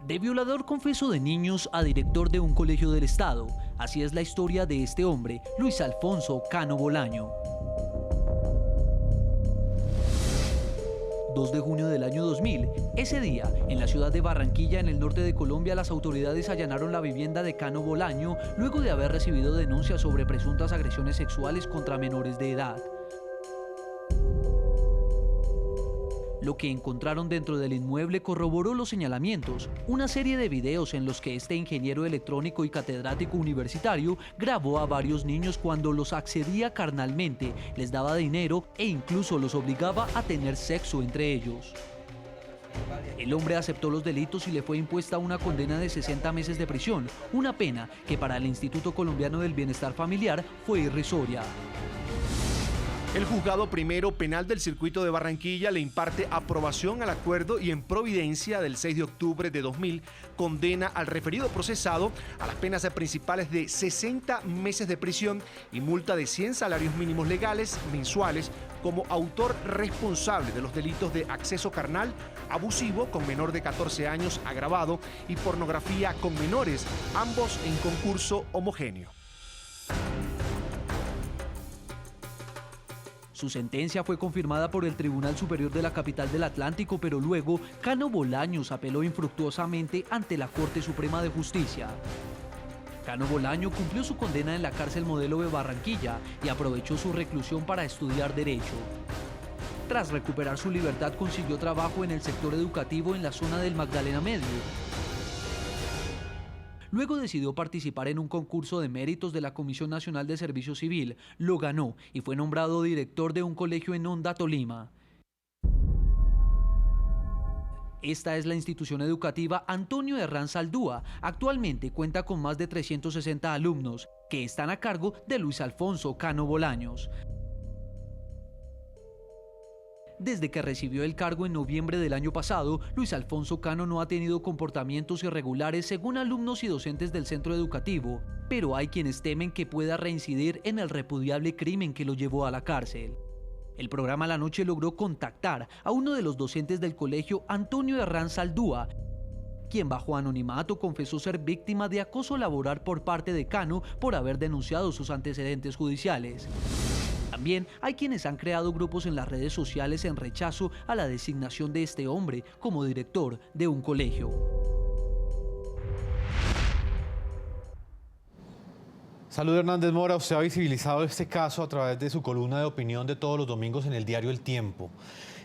De violador confeso de niños a director de un colegio del estado. Así es la historia de este hombre, Luis Alfonso Cano Bolaño. 2 de junio del año 2000. Ese día, en la ciudad de Barranquilla, en el norte de Colombia, las autoridades allanaron la vivienda de Cano Bolaño luego de haber recibido denuncias sobre presuntas agresiones sexuales contra menores de edad. Lo que encontraron dentro del inmueble corroboró los señalamientos, una serie de videos en los que este ingeniero electrónico y catedrático universitario grabó a varios niños cuando los accedía carnalmente, les daba dinero e incluso los obligaba a tener sexo entre ellos. El hombre aceptó los delitos y le fue impuesta una condena de 60 meses de prisión, una pena que para el Instituto Colombiano del Bienestar Familiar fue irrisoria. El Juzgado Primero Penal del Circuito de Barranquilla le imparte aprobación al acuerdo y en providencia del 6 de octubre de 2000 condena al referido procesado a las penas principales de 60 meses de prisión y multa de 100 salarios mínimos legales mensuales como autor responsable de los delitos de acceso carnal, abusivo con menor de 14 años agravado y pornografía con menores, ambos en concurso homogéneo. Su sentencia fue confirmada por el Tribunal Superior de la capital del Atlántico, pero luego Cano Bolaños apeló infructuosamente ante la Corte Suprema de Justicia. Cano Bolaño cumplió su condena en la cárcel Modelo de Barranquilla y aprovechó su reclusión para estudiar Derecho. Tras recuperar su libertad, consiguió trabajo en el sector educativo en la zona del Magdalena Medio. Luego decidió participar en un concurso de méritos de la Comisión Nacional de Servicio Civil, lo ganó y fue nombrado director de un colegio en Honda, Tolima. Esta es la institución educativa Antonio Herrán Saldúa. Actualmente cuenta con más de 360 alumnos, que están a cargo de Luis Alfonso Cano Bolaños. Desde que recibió el cargo en noviembre del año pasado, Luis Alfonso Cano no ha tenido comportamientos irregulares según alumnos y docentes del centro educativo, pero hay quienes temen que pueda reincidir en el repudiable crimen que lo llevó a la cárcel. El programa La Noche logró contactar a uno de los docentes del colegio, Antonio Herrán Saldúa, quien bajo anonimato confesó ser víctima de acoso laboral por parte de Cano por haber denunciado sus antecedentes judiciales. También hay quienes han creado grupos en las redes sociales en rechazo a la designación de este hombre como director de un colegio. Salud Hernández Mora, usted ha visibilizado este caso a través de su columna de opinión de todos los domingos en el diario El Tiempo.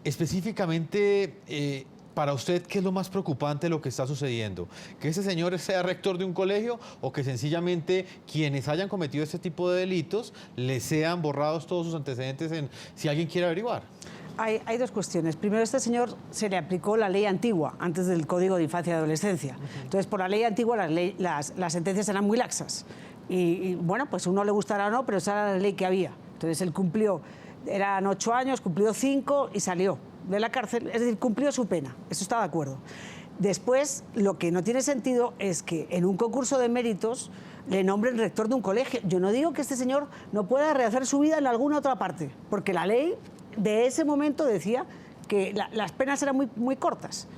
Específicamente, para usted, ¿qué es lo más preocupante de lo que está sucediendo? ¿Que ese señor sea rector de un colegio o que sencillamente quienes hayan cometido este tipo de delitos les sean borrados todos sus antecedentes si alguien quiere averiguar? Hay dos cuestiones. Primero, este señor se le aplicó la ley antigua, antes del Código de Infancia y Adolescencia. Entonces, por la ley antigua, las sentencias eran muy laxas. Y bueno, pues uno le gustará o no, pero esa era la ley que había. Entonces, él cumplió, eran 8 años, cumplió 5 y salió de la cárcel, es decir, cumplió su pena, eso está de acuerdo. Después, lo que no tiene sentido es que en un concurso de méritos le nombren rector de un colegio. Yo no digo que este señor no pueda rehacer su vida en alguna otra parte, porque la ley de ese momento decía que las penas eran muy cortas.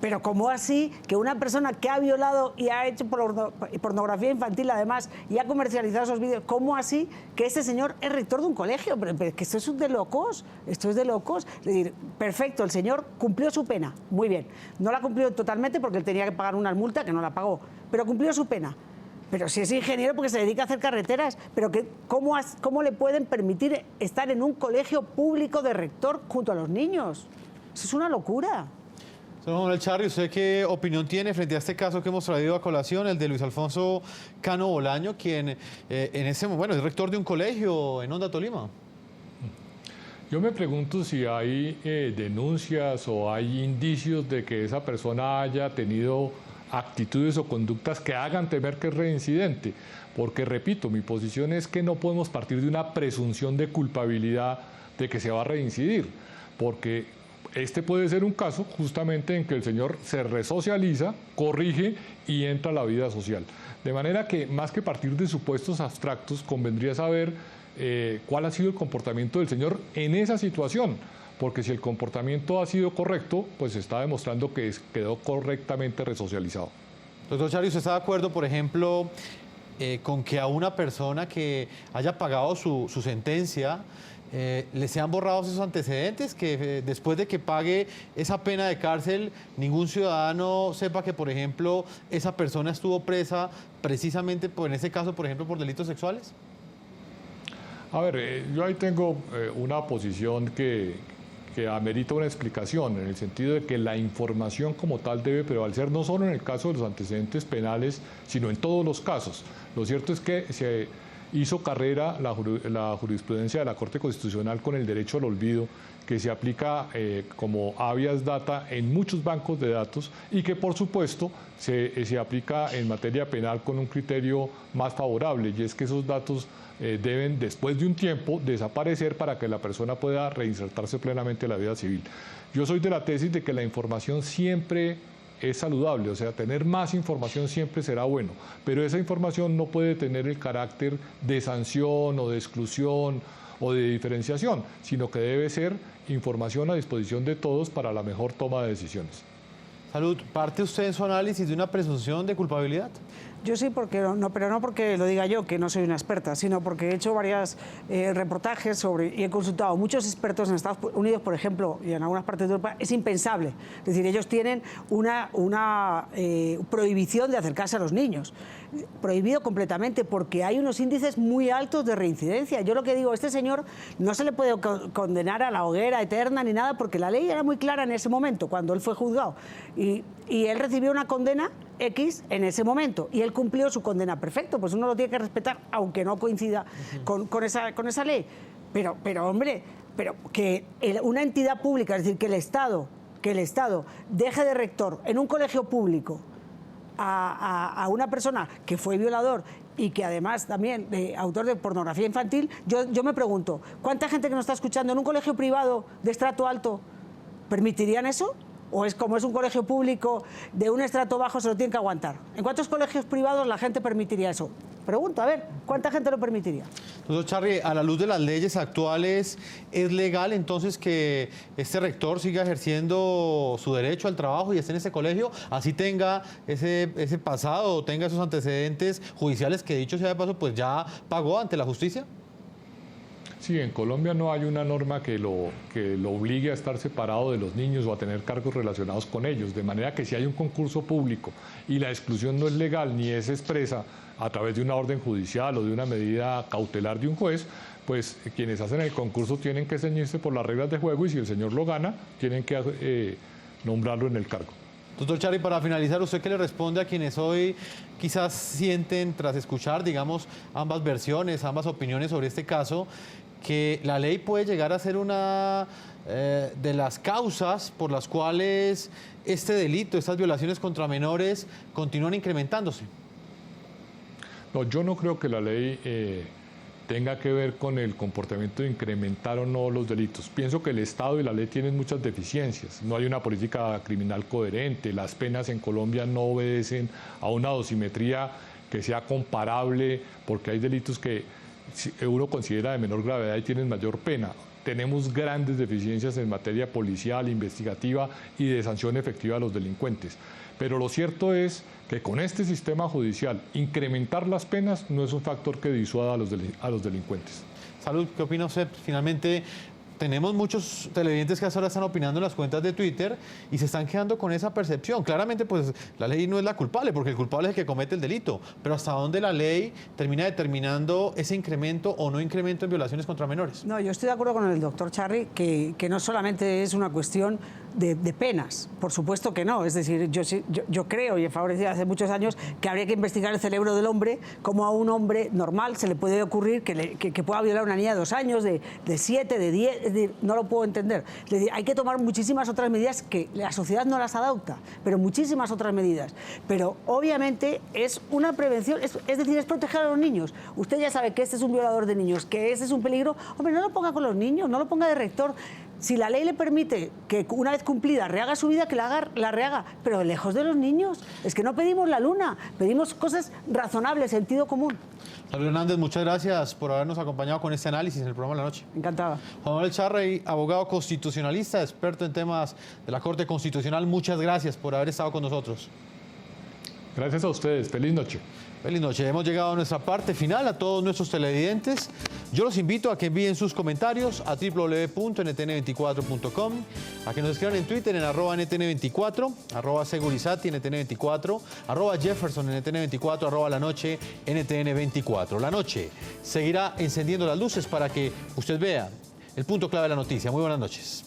Pero ¿cómo así que una persona que ha violado y ha hecho pornografía infantil además y ha comercializado esos vídeos, cómo así que ese señor es rector de un colegio? Pero que esto es de locos, esto es de locos. Es decir, perfecto, el señor cumplió su pena, muy bien. No la cumplió totalmente porque él tenía que pagar una multa que no la pagó, pero cumplió su pena. Pero si es ingeniero porque se dedica a hacer carreteras, pero ¿cómo le pueden permitir estar en un colegio público de rector junto a los niños? Eso es una locura. Señor Manuel Charri, ¿usted qué opinión tiene frente a este caso que hemos traído a colación, el de Luis Alfonso Cano Bolaño, quien es rector de un colegio en Honda, Tolima? Yo me pregunto si hay denuncias o hay indicios de que esa persona haya tenido actitudes o conductas que hagan temer que es reincidente, porque repito, mi posición es que no podemos partir de una presunción de culpabilidad de que se va a reincidir, porque este puede ser un caso justamente en que el señor se resocializa, corrige y entra a la vida social. De manera que más que partir de supuestos abstractos, convendría saber cuál ha sido el comportamiento del señor en esa situación, porque si el comportamiento ha sido correcto, pues se está demostrando que quedó correctamente resocializado. Doctor Charri, ¿usted está de acuerdo, por ejemplo, con que a una persona que haya pagado su sentencia le sean borrados esos antecedentes, que después de que pague esa pena de cárcel, ningún ciudadano sepa que, por ejemplo, esa persona estuvo presa precisamente, en ese caso, por ejemplo, por delitos sexuales? A ver, yo ahí tengo una posición que amerita una explicación, en el sentido de que la información como tal debe prevalecer no solo en el caso de los antecedentes penales, sino en todos los casos. Lo cierto es que se hizo carrera la jurisprudencia de la Corte Constitucional con el derecho al olvido, que se aplica como habeas data en muchos bancos de datos y que, por supuesto, se aplica en materia penal con un criterio más favorable, y es que esos datos deben, después de un tiempo, desaparecer para que la persona pueda reinsertarse plenamente en la vida civil. Yo soy de la tesis de que la información siempre es saludable, o sea, tener más información siempre será bueno, pero esa información no puede tener el carácter de sanción o de exclusión o de diferenciación, sino que debe ser información a disposición de todos para la mejor toma de decisiones. Salud, ¿parte usted en su análisis de una presunción de culpabilidad? Yo sí, pero no porque lo diga yo, que no soy una experta, sino porque he hecho varios reportajes y he consultado a muchos expertos en Estados Unidos, por ejemplo, y en algunas partes de Europa. Es impensable. Es decir, ellos tienen una prohibición de acercarse a los niños. Prohibido completamente, porque hay unos índices muy altos de reincidencia. Yo lo que digo, este señor no se le puede condenar a la hoguera eterna ni nada, porque la ley era muy clara en ese momento, cuando él fue juzgado. Y él recibió una condena X en ese momento, y él cumplió su condena. Perfecto, pues uno lo tiene que respetar, aunque no coincida con esa ley. Pero hombre, que una entidad pública, es decir, que el Estado deje de rector en un colegio público a una persona que fue violador y que además también autor de pornografía infantil, yo me pregunto, ¿cuánta gente que nos está escuchando en un colegio privado de estrato alto permitirían eso? ¿O es como es un colegio público de un estrato bajo, se lo tienen que aguantar? ¿En cuántos colegios privados la gente permitiría eso? Pregunto, a ver, ¿cuánta gente lo permitiría? Doctor Charri, a la luz de las leyes actuales, ¿es legal entonces que este rector siga ejerciendo su derecho al trabajo y esté en ese colegio, así tenga ese pasado o tenga esos antecedentes judiciales que, dicho sea de paso, pues ya pagó ante la justicia? Sí, en Colombia no hay una norma que lo obligue a estar separado de los niños o a tener cargos relacionados con ellos, de manera que si hay un concurso público y la exclusión no es legal ni es expresa a través de una orden judicial o de una medida cautelar de un juez, pues quienes hacen el concurso tienen que ceñirse por las reglas de juego, y si el señor lo gana, tienen que nombrarlo en el cargo. Doctor Charri, para finalizar, ¿usted qué le responde a quienes hoy quizás sienten, tras escuchar, digamos, ambas versiones, ambas opiniones sobre este caso, que la ley puede llegar a ser una de las causas por las cuales este delito, estas violaciones contra menores, continúan incrementándose? No, yo no creo que la ley tenga que ver con el comportamiento de incrementar o no los delitos. Pienso que el Estado y la ley tienen muchas deficiencias. No hay una política criminal coherente, las penas en Colombia no obedecen a una dosimetría que sea comparable, porque hay delitos que uno considera de menor gravedad y tienen mayor pena. Tenemos grandes deficiencias en materia policial, investigativa y de sanción efectiva a los delincuentes. Pero lo cierto es que con este sistema judicial, incrementar las penas no es un factor que disuada a los delincuentes. Salud, ¿qué opina usted? Finalmente, tenemos muchos televidentes que hasta ahora están opinando en las cuentas de Twitter y se están quedando con esa percepción. Claramente, pues la ley no es la culpable, porque el culpable es el que comete el delito. Pero ¿hasta dónde la ley termina determinando ese incremento o no incremento en violaciones contra menores? No, yo estoy de acuerdo con el doctor Charri que no solamente es una cuestión de penas, por supuesto que no. Es decir, yo creo y he favorecido hace muchos años que habría que investigar el cerebro del hombre, cómo a un hombre normal se le puede ocurrir que pueda violar a una niña de 2 años, de 7, de 10, es decir, no lo puedo entender. Es decir, hay que tomar muchísimas otras medidas que la sociedad no las adopta, pero muchísimas otras medidas. Pero obviamente es una prevención, es decir, es proteger a los niños. Usted ya sabe que este es un violador de niños, que este es un peligro. Hombre, no lo ponga con los niños, no lo ponga de rector. Si la ley le permite que una vez cumplida rehaga su vida, que la rehaga, pero lejos de los niños. Es que no pedimos la luna, pedimos cosas razonables, sentido común. Javier Hernández, muchas gracias por habernos acompañado con este análisis en el programa de la noche. Encantada. Juan Manuel Charrey, abogado constitucionalista, experto en temas de la Corte Constitucional, muchas gracias por haber estado con nosotros. Gracias a ustedes. Feliz noche. Feliz noche. Hemos llegado a nuestra parte final. A todos nuestros televidentes, yo los invito a que envíen sus comentarios a www.ntn24.com, a que nos escriban en Twitter en @ntn24, @segurizati ntn24, @jefferson ntn24, @la noche ntn24. La noche seguirá encendiendo las luces para que usted vea el punto clave de la noticia. Muy buenas noches.